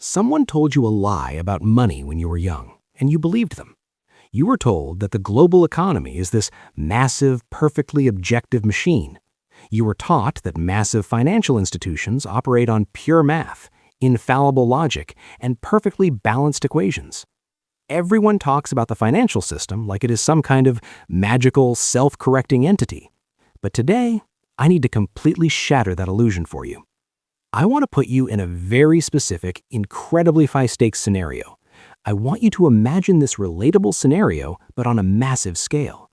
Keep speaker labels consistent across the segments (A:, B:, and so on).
A: Someone told you a lie about money when you were young, and you believed them. You were told that the global economy is this massive, perfectly objective machine. You were taught that massive financial institutions operate on pure math, infallible logic, and perfectly balanced equations. Everyone talks about the financial system like it is some kind of magical, self-correcting entity. But today, I need to completely shatter that illusion for you. I want to put you in a very specific, incredibly high-stakes scenario. I want you to imagine this relatable scenario, but on a massive scale.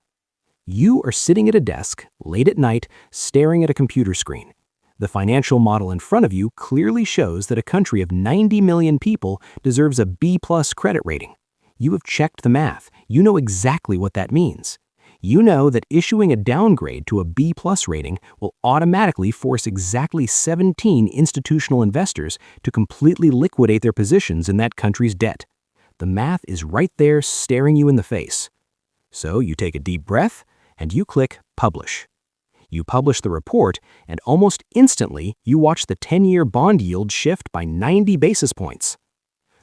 A: You are sitting at a desk, late at night, staring at a computer screen. The financial model in front of you clearly shows that a country of 90 million people deserves a B+ credit rating. You have checked the math. You know exactly what that means. You know that issuing a downgrade to a B+ rating will automatically force exactly 17 institutional investors to completely liquidate their positions in that country's debt. The math is right there staring you in the face. So you take a deep breath and you click Publish. You publish the report, and almost instantly you watch the 10-year bond yield shift by 90 basis points.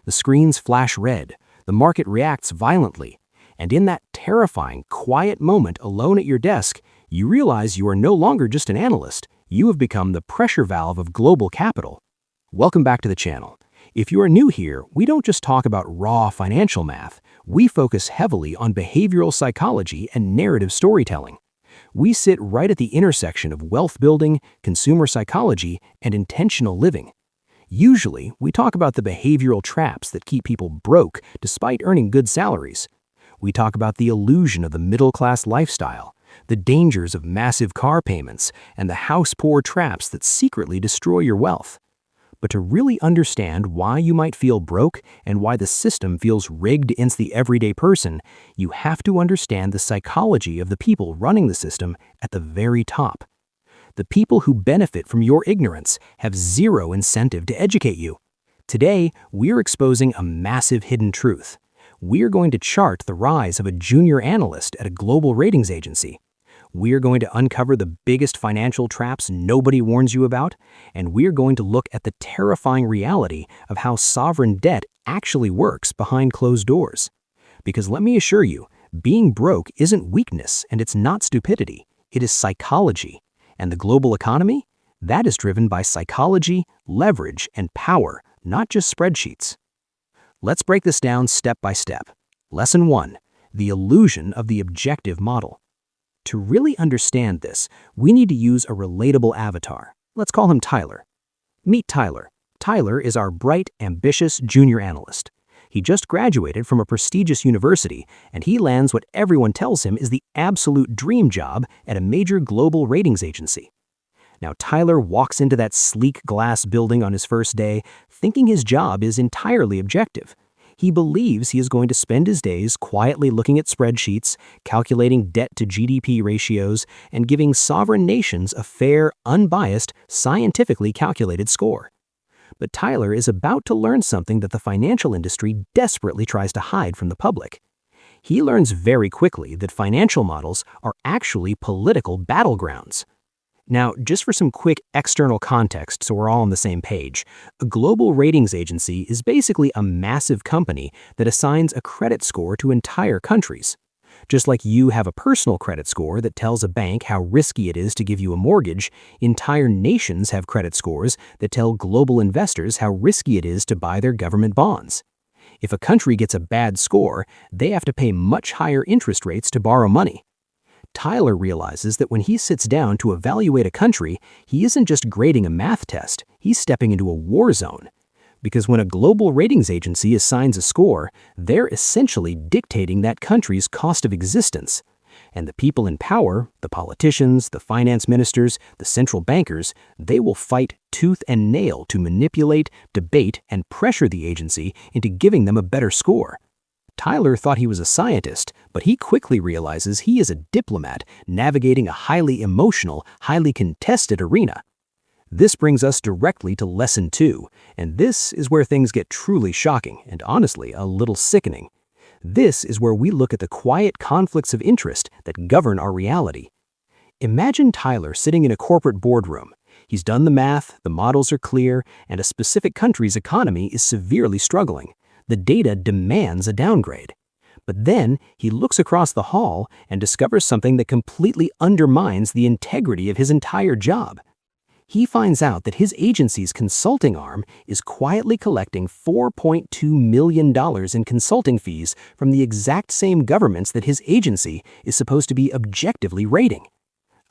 A: The screens flash red, the market reacts violently, and in that terrifying, quiet moment alone at your desk, you realize you are no longer just an analyst. You have become the pressure valve of global capital. Welcome back to the channel. If you are new here, we don't just talk about raw financial math. We focus heavily on behavioral psychology and narrative storytelling. We sit right at the intersection of wealth building, consumer psychology, and intentional living. Usually, we talk about the behavioral traps that keep people broke despite earning good salaries. We talk about the illusion of the middle-class lifestyle, the dangers of massive car payments, and the house-poor traps that secretly destroy your wealth. But to really understand why you might feel broke and why the system feels rigged against the everyday person, you have to understand the psychology of the people running the system at the very top. The people who benefit from your ignorance have zero incentive to educate you. Today, we're exposing a massive hidden truth. We're going to chart the rise of a junior analyst at a global ratings agency. We're going to uncover the biggest financial traps nobody warns you about, and we're going to look at the terrifying reality of how sovereign debt actually works behind closed doors. Because let me assure you, being broke isn't weakness and it's not stupidity. It is psychology. And the global economy? That is driven by psychology, leverage, and power, not just spreadsheets. Let's break this down step by step. Lesson 1. The illusion of the objective model. To really understand this, we need to use a relatable avatar. Let's call him Tyler. Meet Tyler. Tyler is our bright, ambitious junior analyst. He just graduated from a prestigious university, and he lands what everyone tells him is the absolute dream job at a major global ratings agency. Now, Tyler walks into that sleek glass building on his first day, thinking his job is entirely objective. He believes he is going to spend his days quietly looking at spreadsheets, calculating debt to GDP ratios, and giving sovereign nations a fair, unbiased, scientifically calculated score. But Tyler is about to learn something that the financial industry desperately tries to hide from the public. He learns very quickly that financial models are actually political battlegrounds. Now, just for some quick external context so we're all on the same page, a global ratings agency is basically a massive company that assigns a credit score to entire countries. Just like you have a personal credit score that tells a bank how risky it is to give you a mortgage, entire nations have credit scores that tell global investors how risky it is to buy their government bonds. If a country gets a bad score, they have to pay much higher interest rates to borrow money. Tyler realizes that when he sits down to evaluate a country, he isn't just grading a math test, he's stepping into a war zone. Because when a global ratings agency assigns a score, they're essentially dictating that country's cost of existence. And the people in power, the politicians, the finance ministers, the central bankers, they will fight tooth and nail to manipulate, debate, and pressure the agency into giving them a better score. Tyler thought he was a scientist, but he quickly realizes he is a diplomat navigating a highly emotional, highly contested arena. This brings us directly to Lesson 2, and this is where things get truly shocking and honestly a little sickening. This is where we look at the quiet conflicts of interest that govern our reality. Imagine Tyler sitting in a corporate boardroom. He's done the math, the models are clear, and a specific country's economy is severely struggling. The data demands a downgrade. But then he looks across the hall and discovers something that completely undermines the integrity of his entire job. He finds out that his agency's consulting arm is quietly collecting $4.2 million in consulting fees from the exact same governments that his agency is supposed to be objectively rating.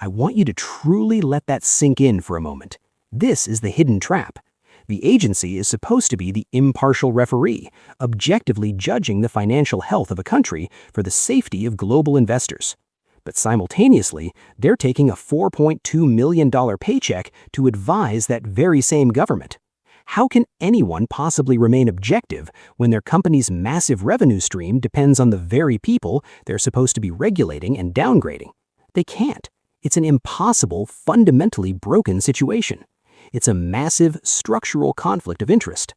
A: I want you to truly let that sink in for a moment. This is the hidden trap. The agency is supposed to be the impartial referee, objectively judging the financial health of a country for the safety of global investors. But simultaneously, they're taking a $4.2 million paycheck to advise that very same government. How can anyone possibly remain objective when their company's massive revenue stream depends on the very people they're supposed to be regulating and downgrading? They can't. It's an impossible, fundamentally broken situation. It's a massive structural conflict of interest.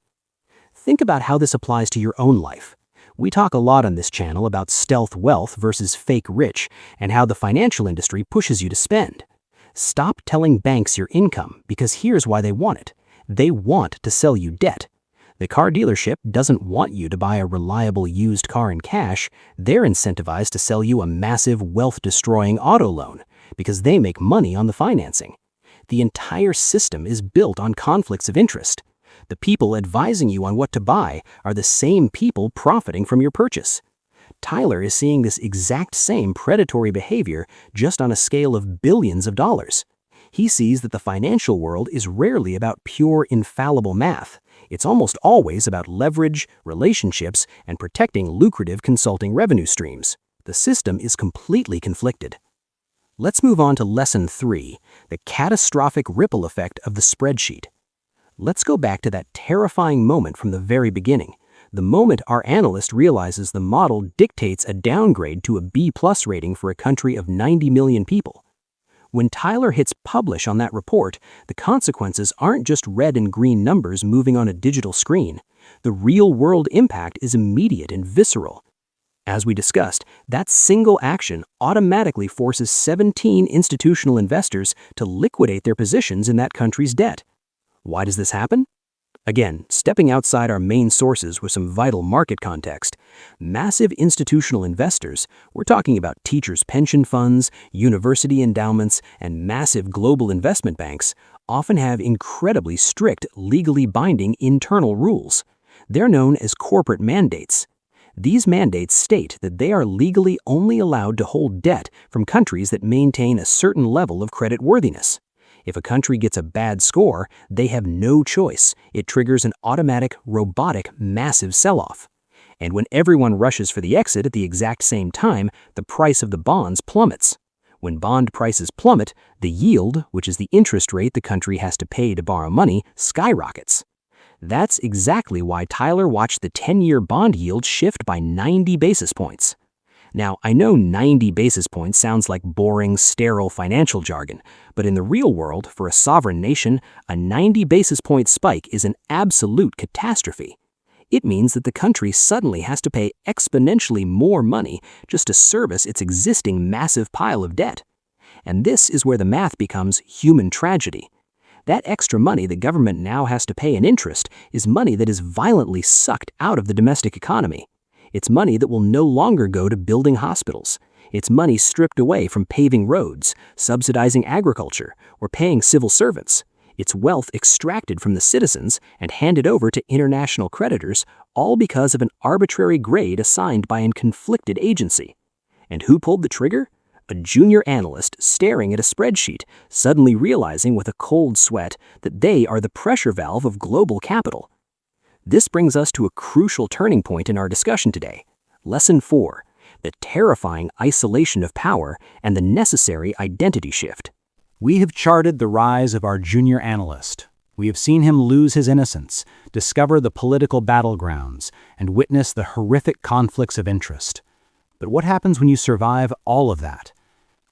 A: Think about how this applies to your own life. We talk a lot on this channel about stealth wealth versus fake rich and how the financial industry pushes you to spend. Stop telling banks your income because here's why they want it. They want to sell you debt. The car dealership doesn't want you to buy a reliable used car in cash. They're incentivized to sell you a massive wealth-destroying auto loan because they make money on the financing. The entire system is built on conflicts of interest. The people advising you on what to buy are the same people profiting from your purchase. Tyler is seeing this exact same predatory behavior just on a scale of billions of dollars. He sees that the financial world is rarely about pure infallible math. It's almost always about leverage, relationships, and protecting lucrative consulting revenue streams. The system is completely conflicted. Let's move on to Lesson 3, the catastrophic ripple effect of the spreadsheet. Let's go back to that terrifying moment from the very beginning, the moment our analyst realizes the model dictates a downgrade to a B+ rating for a country of 90 million people. When Tyler hits publish on that report, the consequences aren't just red and green numbers moving on a digital screen. The real-world impact is immediate and visceral. As we discussed, that single action automatically forces 17 institutional investors to liquidate their positions in that country's debt. Why does this happen? Again, stepping outside our main sources with some vital market context, massive institutional investors, we're talking about teachers' pension funds, university endowments, and massive global investment banks, often have incredibly strict, legally binding internal rules. They're known as corporate mandates. These mandates state that they are legally only allowed to hold debt from countries that maintain a certain level of creditworthiness. If a country gets a bad score, they have no choice. It triggers an automatic, robotic, massive sell-off. And when everyone rushes for the exit at the exact same time, the price of the bonds plummets. When bond prices plummet, the yield, which is the interest rate the country has to pay to borrow money, skyrockets. That's exactly why Tyler watched the 10-year bond yield shift by 90 basis points. Now, I know 90 basis points sounds like boring, sterile financial jargon, but in the real world, for a sovereign nation, a 90 basis point spike is an absolute catastrophe. It means that the country suddenly has to pay exponentially more money just to service its existing massive pile of debt. And this is where the math becomes human tragedy. That extra money the government now has to pay in interest is money that is violently sucked out of the domestic economy. It's money that will no longer go to building hospitals. It's money stripped away from paving roads, subsidizing agriculture, or paying civil servants. It's wealth extracted from the citizens and handed over to international creditors, all because of an arbitrary grade assigned by a conflicted agency. And who pulled the trigger? A junior analyst staring at a spreadsheet, suddenly realizing with a cold sweat that they are the pressure valve of global capital. This brings us to a crucial turning point in our discussion today. Lesson 4, the terrifying isolation of power and the necessary identity shift.
B: We have charted the rise of our junior analyst. We have seen him lose his innocence, discover the political battlegrounds, and witness the horrific conflicts of interest. But what happens when you survive all of that?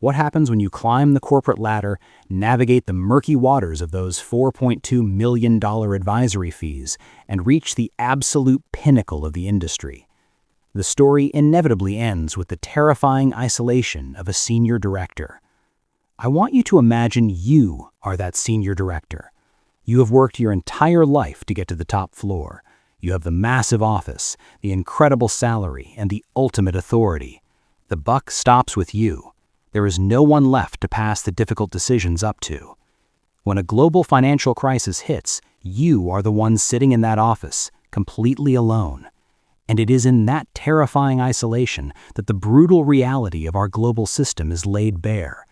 B: What happens when you climb the corporate ladder, navigate the murky waters of those $4.2 million advisory fees, and reach the absolute pinnacle of the industry? The story inevitably ends with the terrifying isolation of a senior director. I want you to imagine you are that senior director. You have worked your entire life to get to the top floor. You have the massive office, the incredible salary, and the ultimate authority. The buck stops with you. There is no one left to pass the difficult decisions up to. When a global financial crisis hits, you are the one sitting in that office, completely alone. And it is in that terrifying isolation that the brutal reality of our global system is laid bare.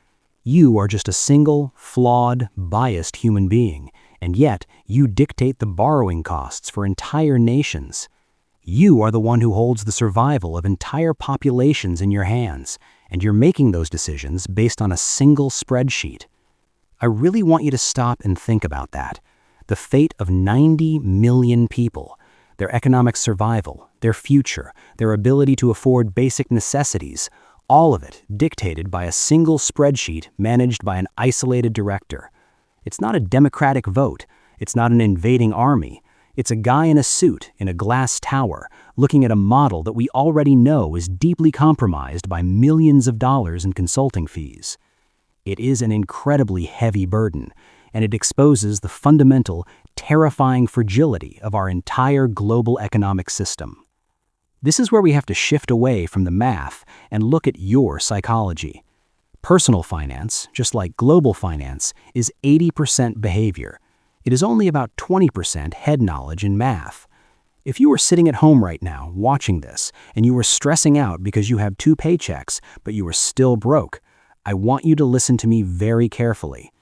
B: You are just a single, flawed, biased human being, and yet you dictate the borrowing costs for entire nations. You are the one who holds the survival of entire populations in your hands, and you're making those decisions based on a single spreadsheet. I really want you to stop and think about that. The fate of 90 million people, their economic survival, their future, their ability to afford basic necessities, all of it dictated by a single spreadsheet managed by an isolated director. It's not a democratic vote. It's not an invading army. It's a guy in a suit in a glass tower looking at a model that we already know is deeply compromised by millions of dollars in consulting fees. It is an incredibly heavy burden, and it exposes the fundamental, terrifying fragility of our entire global economic system. This is where we have to shift away from the math and look at your psychology. Personal finance, just like global finance, is 80% behavior. It is only about 20% head knowledge and math. If you were sitting at home right now watching this and you were stressing out because you have 2 paychecks but you are still broke, I want you to listen to me very carefully.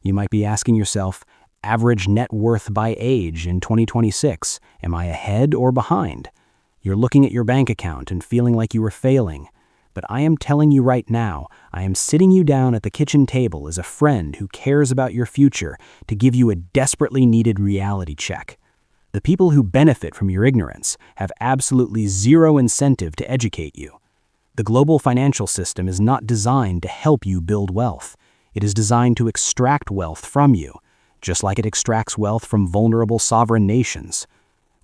B: You might be asking yourself, average net worth by age in 2026, am I ahead or behind? You're looking at your bank account and feeling like you are failing. But I am telling you right now, I am sitting you down at the kitchen table as a friend who cares about your future to give you a desperately needed reality check. The people who benefit from your ignorance have absolutely zero incentive to educate you. The global financial system is not designed to help you build wealth. It is designed to extract wealth from you, just like it extracts wealth from vulnerable sovereign nations.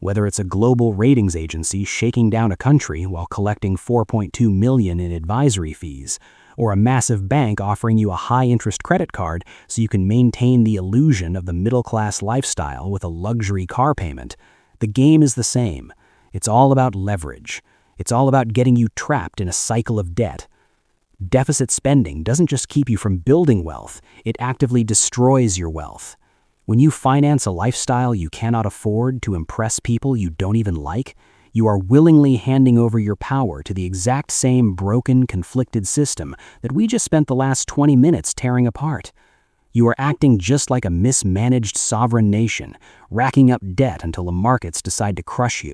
B: Whether it's a global ratings agency shaking down a country while collecting $4.2 million in advisory fees, or a massive bank offering you a high-interest credit card so you can maintain the illusion of the middle-class lifestyle with a luxury car payment, the game is the same. It's all about leverage. It's all about getting you trapped in a cycle of debt. Deficit spending doesn't just keep you from building wealth, it actively destroys your wealth. When you finance a lifestyle you cannot afford to impress people you don't even like, you are willingly handing over your power to the exact same broken, conflicted system that we just spent the last 20 minutes tearing apart. You are acting just like a mismanaged sovereign nation, racking up debt until the markets decide to crush you.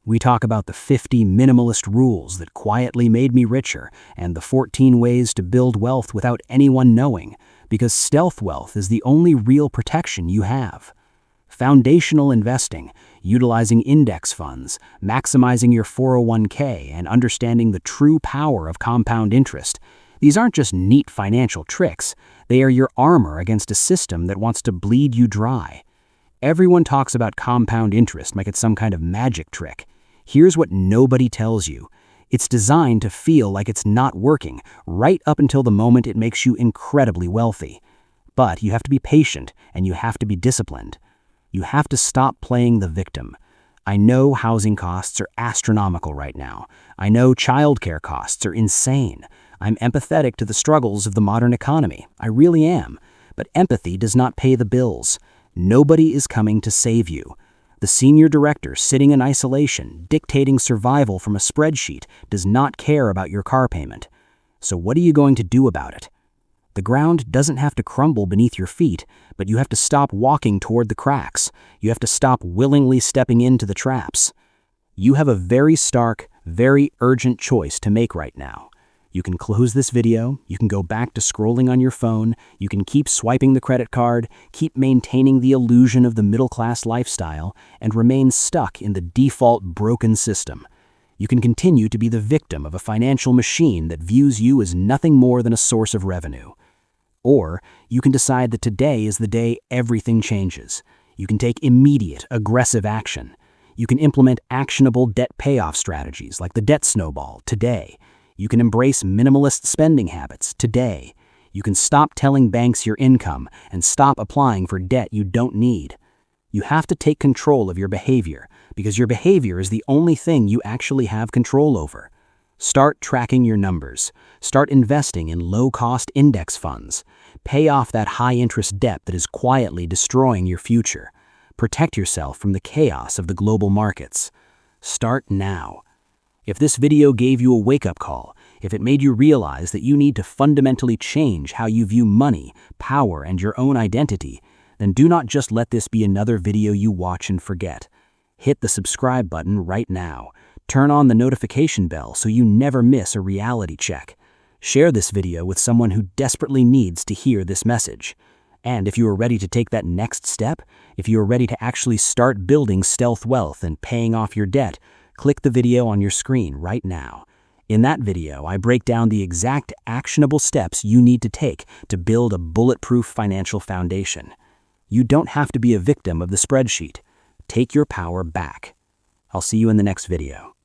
B: We talk about the 50 minimalist rules that quietly made me richer and the 14 ways to build wealth without anyone knowing, because stealth wealth is the only real protection you have. Foundational investing, utilizing index funds, maximizing your 401k, and understanding the true power of compound interest. These aren't just neat financial tricks, they are your armor against a system that wants to bleed you dry. Everyone talks about compound interest like it's some kind of magic trick. Here's what nobody tells you. It's designed to feel like it's not working right up until the moment it makes you incredibly wealthy. But you have to be patient and you have to be disciplined. You have to stop playing the victim. I know housing costs are astronomical right now. I know childcare costs are insane. I'm empathetic to the struggles of the modern economy. I really am. But empathy does not pay the bills. Nobody is coming to save you. The senior director sitting in isolation, dictating survival from a spreadsheet, does not care about your car payment. So what are you going to do about it? The ground doesn't have to crumble beneath your feet, but you have to stop walking toward the cracks. You have to stop willingly stepping into the traps. You have a very stark, very urgent choice to make right now. You can close this video, you can go back to scrolling on your phone, you can keep swiping the credit card, keep maintaining the illusion of the middle-class lifestyle, and remain stuck in the default broken system. You can continue to be the victim of a financial machine that views you as nothing more than a source of revenue. Or you can decide that today is the day everything changes. You can take immediate, aggressive action. You can implement actionable debt payoff strategies like the debt snowball today. You can embrace minimalist spending habits today. You can stop telling banks your income and stop applying for debt you don't need. You have to take control of your behavior because your behavior is the only thing you actually have control over. Start tracking your numbers. Start investing in low-cost index funds. Pay off that high-interest debt that is quietly destroying your future. Protect yourself from the chaos of the global markets. Start now. If this video gave you a wake-up call, if it made you realize that you need to fundamentally change how you view money, power, and your own identity, then do not just let this be another video you watch and forget. Hit the subscribe button right now. Turn on the notification bell so you never miss a reality check. Share this video with someone who desperately needs to hear this message. And if you are ready to take that next step, if you are ready to actually start building stealth wealth and paying off your debt, click the video on your screen right now. In that video, I break down the exact actionable steps you need to take to build a bulletproof financial foundation. You don't have to be a victim of the spreadsheet. Take your power back. I'll see you in the next video.